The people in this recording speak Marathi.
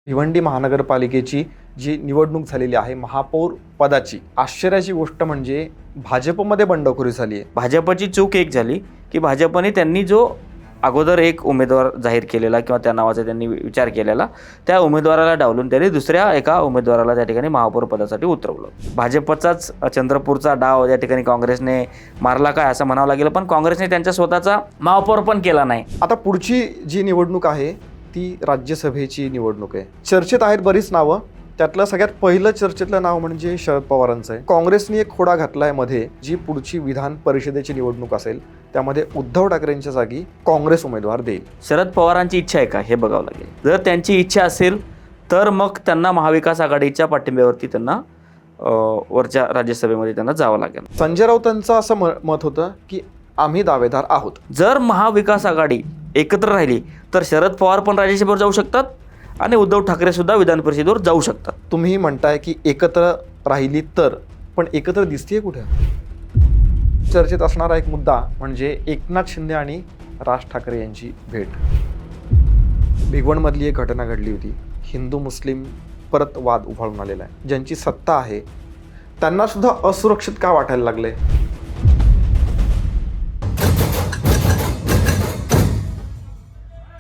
भिवंडी महानगरपालिकेची जी निवडणूक झालेली आहे महापौर पदाची, आश्चर्याची गोष्ट म्हणजे भाजपमध्ये बंडखोरी झाली आहे. भाजपची चूक एक झाली की भाजपने त्यांनी जो अगोदर एक उमेदवार जाहीर केलेला किंवा त्या नावाचा त्यांनी विचार केलेला, त्या उमेदवाराला डावलून त्यांनी दुसऱ्या एका उमेदवाराला त्या ठिकाणी महापौर पदासाठी उतरवलं. भाजपचाच चंद्रपूरचा डाव या ठिकाणी काँग्रेसने मारला काय असं म्हणावं लागेल, पण काँग्रेसने त्यांच्या स्वतःचा महापौर पण केला नाही. आता पुढची जी निवडणूक आहे ती राज्यसभेची निवडणूक आहे. चर्चेत आहेत बरीच नावं. त्यातलं सगळ्यात पहिलं चर्चेतलं नाव म्हणजे शरद पवारांचं आहे. काँग्रेसने एक खोडा घातलाय मध्ये, जी पुढची विधान परिषदेची निवडणूक असेल त्यामध्ये उद्धव ठाकरेंच्या जागी काँग्रेस उमेदवार देईल. शरद पवारांची इच्छा आहे का हे बघावं लागेल. जर त्यांची इच्छा असेल तर मग त्यांना महाविकास आघाडीच्या पाठिंब्यावरती त्यांना वरच्या राज्यसभेमध्ये त्यांना जावं लागेल. संजय राऊतांचं असं मत होतं की आम्ही दावेदार आहोत. जर महाविकास आघाडी एकत्र राहिली तर शरद पवार पण राज्यसभेवर जाऊ शकतात आणि उद्धव ठाकरे सुद्धा विधान परिषदेवर जाऊ शकतात. तुम्ही म्हणताय की एकत्र राहिली तर, पण एकत्र दिसतीये कुठे? चर्चेत असणारा एक मुद्दा म्हणजे एकनाथ शिंदे आणि राज ठाकरे यांची भेट. भिगवणमधली एक घटना घडली होती. हिंदू मुस्लिम परत वाद उफाळून आलेला आहे. ज्यांची सत्ता आहे त्यांना सुद्धा असुरक्षित का वाटायला लागले?